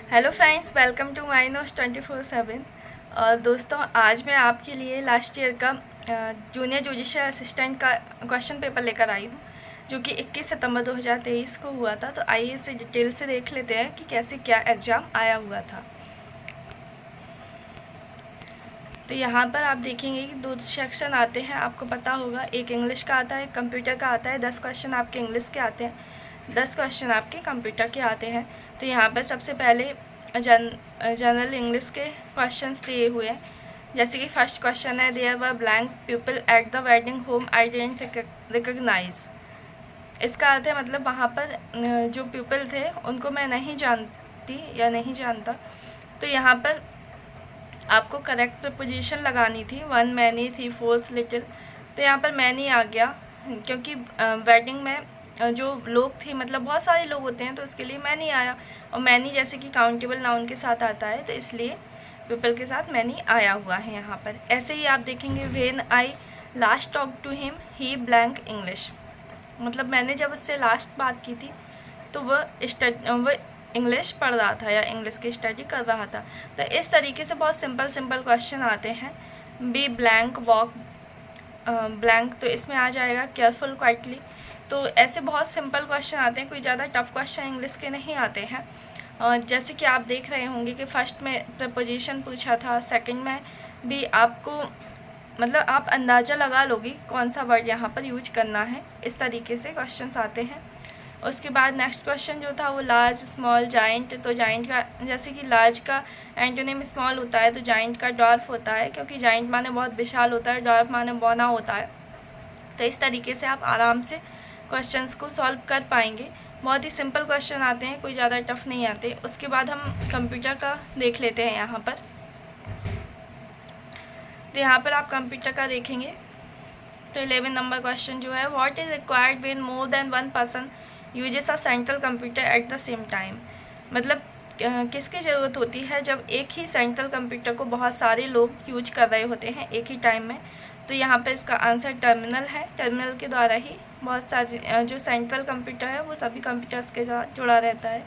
Hello friends, welcome to my notes 24/7। दोस्तों, आज मैं आपके लिए लास्ट ईयर का जूनियर जुडिशियल असिस्टेंट का क्वेश्चन पेपर लेकर आई हूँ, जो कि 21 सितंबर 2023 को हुआ था। तो आइए इसे डिटेल से देख लेते हैं कि कैसे क्या एग्ज़ाम आया हुआ था। तो यहाँ पर आप देखेंगे कि 2 सेक्शन आते हैं, आपको पता होगा। एक इंग्लिश का आता है, एक कंप्यूटर का आता है। 10 क्वेश्चन आपके इंग्लिश के आते हैं, 10 क्वेश्चन आपके कंप्यूटर के आते हैं। तो यहाँ पर सबसे पहले जनरल इंग्लिश के क्वेश्चन दिए हुए हैं। जैसे कि फर्स्ट क्वेश्चन है, there were blank people at the wedding home I didn't recognise. इसका अर्थ है मतलब वहाँ पर जो पीपल थे उनको मैं नहीं जानती या नहीं जानता। तो यहाँ पर आपको करेक्ट प्रपोजिशन लगानी थी। वन मैनी थी, फोर्थ लिटिल। तो यहाँ पर मैनी आ गया, क्योंकि वेडिंग में जो लोग थे मतलब बहुत सारे लोग होते हैं, तो उसके लिए मैनी आया। और मैनी जैसे कि काउंटेबल नाउन के साथ आता है, तो इसलिए पीपल के साथ मैनी आया हुआ है यहाँ पर। ऐसे ही आप देखेंगे, when I last talk to him he blank English. मतलब मैंने जब उससे लास्ट बात की थी तो वह इंग्लिश पढ़ रहा था या इंग्लिश की स्टडी कर रहा था। तो इस तरीके से बहुत सिंपल क्वेश्चन आते हैं। बी ब्लैंक वॉक ब्लैंक, तो इसमें आ जाएगा केयरफुल क्वाइटली। तो ऐसे बहुत सिंपल क्वेश्चन आते हैं, कोई ज़्यादा टफ क्वेश्चन इंग्लिश के नहीं आते हैं। जैसे कि आप देख रहे होंगे कि फर्स्ट में प्रपोजिशन पूछा था, सेकंड में भी आपको मतलब आप अंदाज़ा लगा लोगी कौन सा वर्ड यहाँ पर यूज करना है। इस तरीके से क्वेश्चंस आते हैं। उसके बाद नेक्स्ट क्वेश्चन जो था वो लार्ज, स्मॉल, जाइंट। तो जाइंट का जैसे कि लार्ज का एंटोनिम स्मॉल होता है, तो जाइंट का डॉर्फ होता है, क्योंकि जाइंट माने बहुत विशाल होता है, डॉर्फ माने बौना होता है। तो इस तरीके से आप आराम से क्वेश्चंस को सॉल्व कर पाएंगे। बहुत ही सिंपल क्वेश्चन आते हैं, कोई ज़्यादा टफ नहीं आते। उसके बाद हम कंप्यूटर का देख लेते हैं यहाँ पर। तो यहाँ पर आप कंप्यूटर का देखेंगे तो 11 नंबर क्वेश्चन जो है, what is required when more than one person uses a central computer at the same time. मतलब किसकी ज़रूरत होती है जब एक ही सेंट्रल कंप्यूटर को बहुत सारे लोग यूज कर रहे होते हैं एक ही टाइम में। तो यहाँ पर इसका आंसर टर्मिनल है। टर्मिनल के द्वारा ही बहुत सारे जो सेंट्रल कंप्यूटर है वो सभी कंप्यूटर्स के साथ जुड़ा रहता है।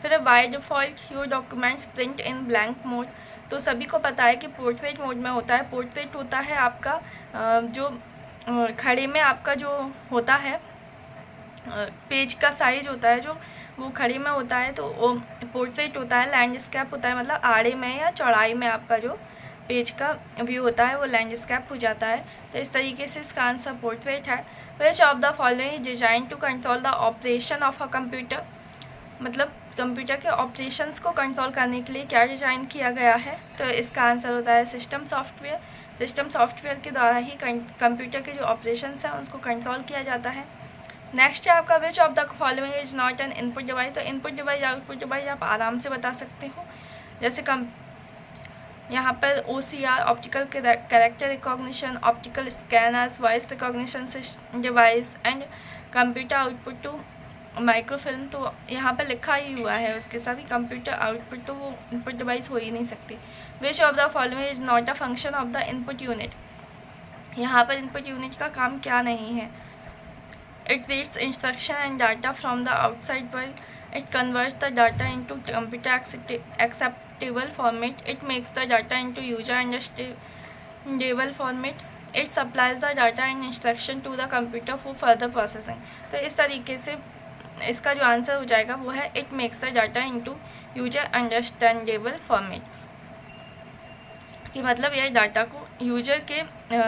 फिर by default your documents print in blank mode. तो सभी को पता है कि पोर्ट्रेट मोड में होता है। पोर्ट्रेट होता है आपका जो खड़े में आपका जो होता है पेज का साइज होता है, जो वो खड़े में होता है, तो वो पोर्ट्रेट होता है। लैंडस्केप होता है, मतलब आड़े में या चौड़ाई में आपका जो पेज का व्यू होता है वो लैंडस्केप हो जाता है। तो इस तरीके से इसका आंसर पोर्ट्रेट है। Which of the following is design to control the operation of a computer. मतलब कंप्यूटर के ऑपरेशंस को कंट्रोल करने के लिए क्या डिज़ाइन किया गया है। तो इसका आंसर होता है सिस्टम सॉफ्टवेयर। सिस्टम सॉफ्टवेयर के द्वारा ही कंप्यूटर के जो ऑपरेशंस हैं उसको कंट्रोल किया जाता है। नेक्स्ट है आपका, विच of the following is not an input device. तो इनपुट डिवाइस आउटपुट डिवाइस आप आराम से बता सकते हो। जैसे यहाँ पर OCR optical character recognition, optical scanners, voice recognition device and computer output to microfilm. तो यहाँ पर लिखा ही हुआ है उसके साथ ही कंप्यूटर आउटपुट, तो वो इनपुट डिवाइस हो ही नहीं सकती। Which of the following is not a function of the input unit. यहाँ पर इनपुट यूनिट का काम क्या नहीं है। It reads instruction and data from the outside world. It converts the data into computer acceptable format. It makes the data into user understandable format. It supplies the data and instruction to the computer for further processing. तो इस तरीके से इसका जो answer हो जाएगा वो है it makes the data into user understandable format. कि मतलब यह डाटा को यूजर के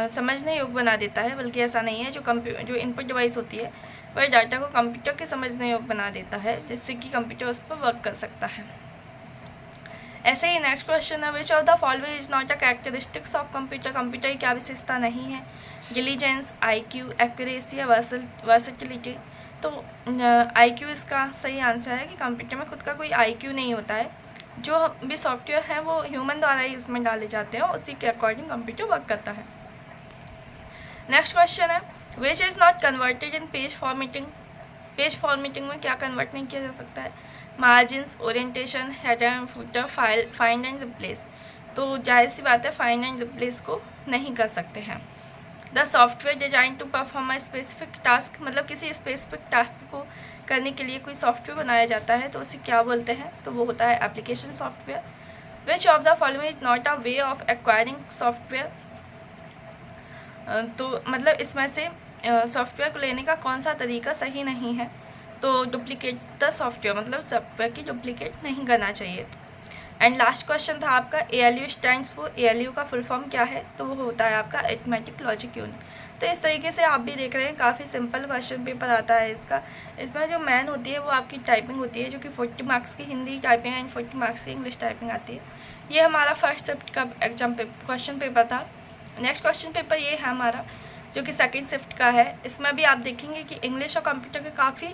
समझने योग्य बना देता है। बल्कि ऐसा नहीं है, जो इनपुट डिवाइस होती है वह डाटा को कंप्यूटर के समझने योग्य बना देता है, जिससे कि कंप्यूटर उस पर वर्क कर सकता है। ऐसे ही नेक्स्ट क्वेश्चन है, which of the following is not a characteristics of computer. Computer की क्या विशेषता नहीं है। डिलीजेंस, IQ, एक्यूरेसी या वर्सेटिलिटी। तो IQ इसका सही आंसर है कि कंप्यूटर में खुद का कोई IQ नहीं होता है। जो भी सॉफ्टवेयर हैं वो ह्यूमन द्वारा ही उसमें डाले जाते हैं, उसी के अकॉर्डिंग कंप्यूटर वर्क करता है। नेक्स्ट क्वेश्चन है, which is not converted in page formatting. Page formatting में क्या कन्वर्ट नहीं किया जा सकता है। Margins, orientation, header and footer, find and replace. तो जाहिर सी बात है फाइंड एंड रिप्लेस को नहीं कर सकते हैं। The software design to perform a specific task. मतलब किसी स्पेसिफिक टास्क को करने के लिए कोई सॉफ्टवेयर बनाया जाता है तो उसे क्या बोलते हैं, तो वो होता है application software. Which of the following is not a way of acquiring software, तो मतलब इसमें से सॉफ्टवेयर को लेने का कौन सा तरीका सही नहीं है, तो डुप्लीकेट द सॉफ्टवेयर, मतलब सॉफ्टवेयर की डुप्लीकेट नहीं करना चाहिए। एंड लास्ट क्वेश्चन था आपका ALU स्टैंड्स फॉर, ALU का फुल फॉर्म क्या है, तो वो होता है आपका अरिथमेटिक लॉजिक यूनिट। तो इस तरीके से आप भी देख रहे हैं काफ़ी सिंपल क्वेश्चन पेपर आता है इसका। इसमें जो मेन होती है वो आपकी टाइपिंग होती है, जो कि 40 मार्क्स की हिंदी टाइपिंग एंड 40 मार्क्स की इंग्लिश टाइपिंग आती है। ये हमारा फर्स्ट शिफ्ट का एग्जाम क्वेश्चन पेपर था। नेक्स्ट क्वेश्चन पेपर ये है हमारा, जो कि सेकेंड शिफ्ट का है। इसमें भी आप देखेंगे कि इंग्लिश और कंप्यूटर के काफ़ी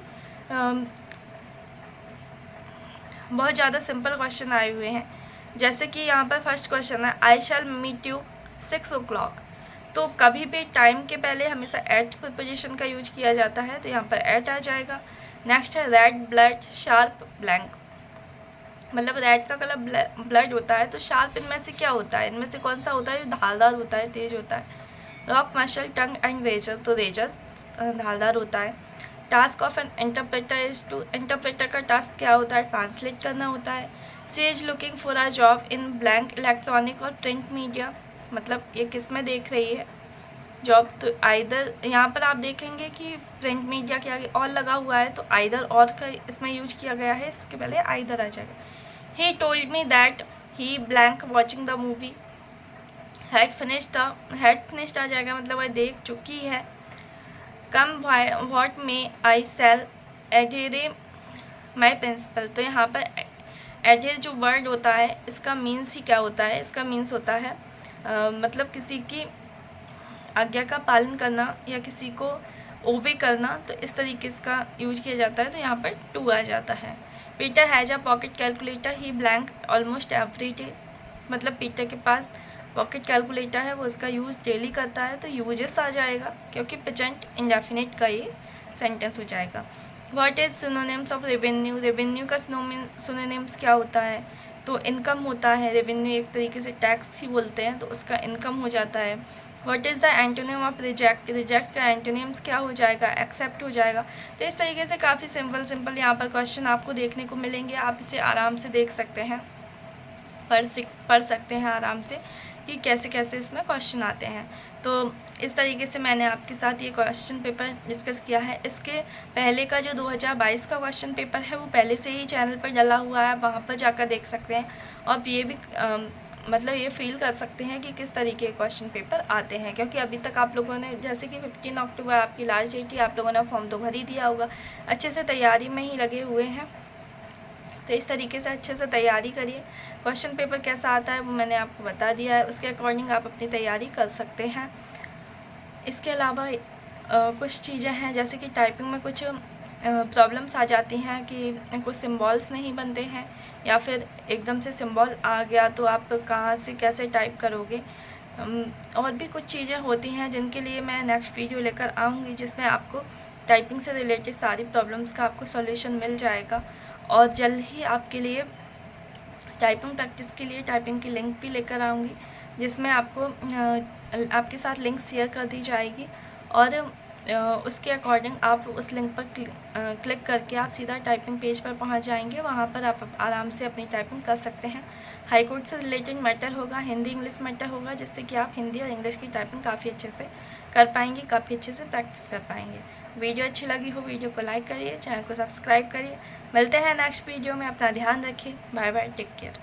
बहुत ज़्यादा सिंपल क्वेश्चन आए हुए हैं। जैसे कि यहाँ पर फर्स्ट क्वेश्चन है, आई शैल मीट यू 6 o'clock। तो कभी भी टाइम के पहले हमेशा एट प्रीपोजिशन का यूज किया जाता है, तो यहाँ पर एट आ जाएगा। नेक्स्ट है रेड ब्लड शार्प ब्लैंक, मतलब रेड का कलर ब्लड होता है, तो शार्प इनमें से क्या होता है, इनमें से कौन सा होता है जो धारदार होता है, तेज होता है। Rock muscle tongue and razor, तो रेजर धारदार होता है। Task of an interpreter is to, interpreter का टास्क क्या होता है, ट्रांसलेट करना होता है। She is looking for a job in blank electronic और प्रिंट मीडिया, मतलब ये किस में देख रही है जॉब, तो आइदर, यहाँ पर आप देखेंगे कि प्रिंट मीडिया के आगे और लगा हुआ है, तो आइदर और का इसमें यूज किया गया है, इसके पहले आइदर आ जाएगा। He told me that he blank watching the movie, had finished आ जाएगा, मतलब वह देख चुकी है। कम व्हाट में आई सेल एडेरे माई प्रिंसिपल, तो यहाँ पर एडेर जो वर्ड होता है इसका मीन्स ही क्या होता है, इसका मीन्स होता है मतलब किसी की आज्ञा का पालन करना या किसी को ओबे करना, तो इस तरीके से इसका यूज किया जाता है, तो यहाँ पर टू आ जाता है। Peter has a pocket calculator he blank almost every day, मतलब पीटर के पास पॉकेट कैलकुलेटर है, वो उसका यूज़ डेली करता है, तो यूजेस आ जाएगा क्योंकि प्रेजेंट इंडेफिनिट का ये सेंटेंस हो जाएगा। What is synonyms of revenue, revenue का सिनोनिम्स क्या होता है, तो इनकम होता है। रेवेन्यू एक तरीके से टैक्स ही बोलते हैं, तो उसका इनकम हो जाता है। What is the antonym of reject, reject का एंटोनिम्स क्या हो जाएगा, एक्सेप्ट हो जाएगा। तो इस तरीके से काफ़ी सिंपल यहाँ पर क्वेश्चन आपको देखने को मिलेंगे, आप इसे आराम से देख सकते हैं, पढ़ सकते हैं आराम से कि कैसे कैसे इसमें क्वेश्चन आते हैं। तो इस तरीके से मैंने आपके साथ ये क्वेश्चन पेपर डिस्कस किया है। इसके पहले का जो 2022 का क्वेश्चन पेपर है वो पहले से ही चैनल पर डला हुआ है, वहाँ पर जाकर देख सकते हैं और ये भी मतलब ये फील कर सकते हैं कि किस तरीके के क्वेश्चन पेपर आते हैं, क्योंकि अभी तक आप लोगों ने, जैसे कि 15 अक्टूबर आपकी लास्ट डेट थी, आप लोगों ने फॉर्म तो भर ही दिया होगा, अच्छे से तैयारी में ही लगे हुए हैं। तो इस तरीके से अच्छे से तैयारी करिए। क्वेश्चन पेपर कैसा आता है वो मैंने आपको बता दिया है, उसके अकॉर्डिंग आप अपनी तैयारी कर सकते हैं। इसके अलावा कुछ चीज़ें हैं, जैसे कि टाइपिंग में कुछ प्रॉब्लम्स आ जाती हैं कि कुछ सिम्बॉल्स नहीं बनते हैं, या फिर एकदम से सिम्बॉल आ गया तो आप कहाँ से कैसे टाइप करोगे। और भी कुछ चीज़ें होती हैं जिनके लिए मैं नेक्स्ट वीडियो लेकर आऊँगी, जिसमें आपको टाइपिंग से रिलेटेड सारी प्रॉब्लम्स का आपको सॉल्यूशन मिल जाएगा। और जल्द ही आपके लिए टाइपिंग प्रैक्टिस के लिए टाइपिंग की लिंक भी लेकर आऊँगी, जिसमें आपको आपके साथ लिंक शेयर कर दी जाएगी और उसके अकॉर्डिंग आप उस लिंक पर क्लिक करके आप सीधा टाइपिंग पेज पर पहुंच जाएंगे। वहां पर आप आराम से अपनी टाइपिंग कर सकते हैं। हाई कोर्ट से रिलेटेड मैटर होगा, हिंदी इंग्लिश मैटर होगा, जिससे कि आप हिंदी और इंग्लिश की टाइपिंग काफ़ी अच्छे से कर पाएंगे, काफ़ी अच्छे से प्रैक्टिस कर पाएंगे। वीडियो अच्छी लगी हो वीडियो को लाइक करिए, चैनल को सब्सक्राइब करिए। मिलते हैं नेक्स्ट वीडियो में, अपना ध्यान रखिए। Bye bye, take care.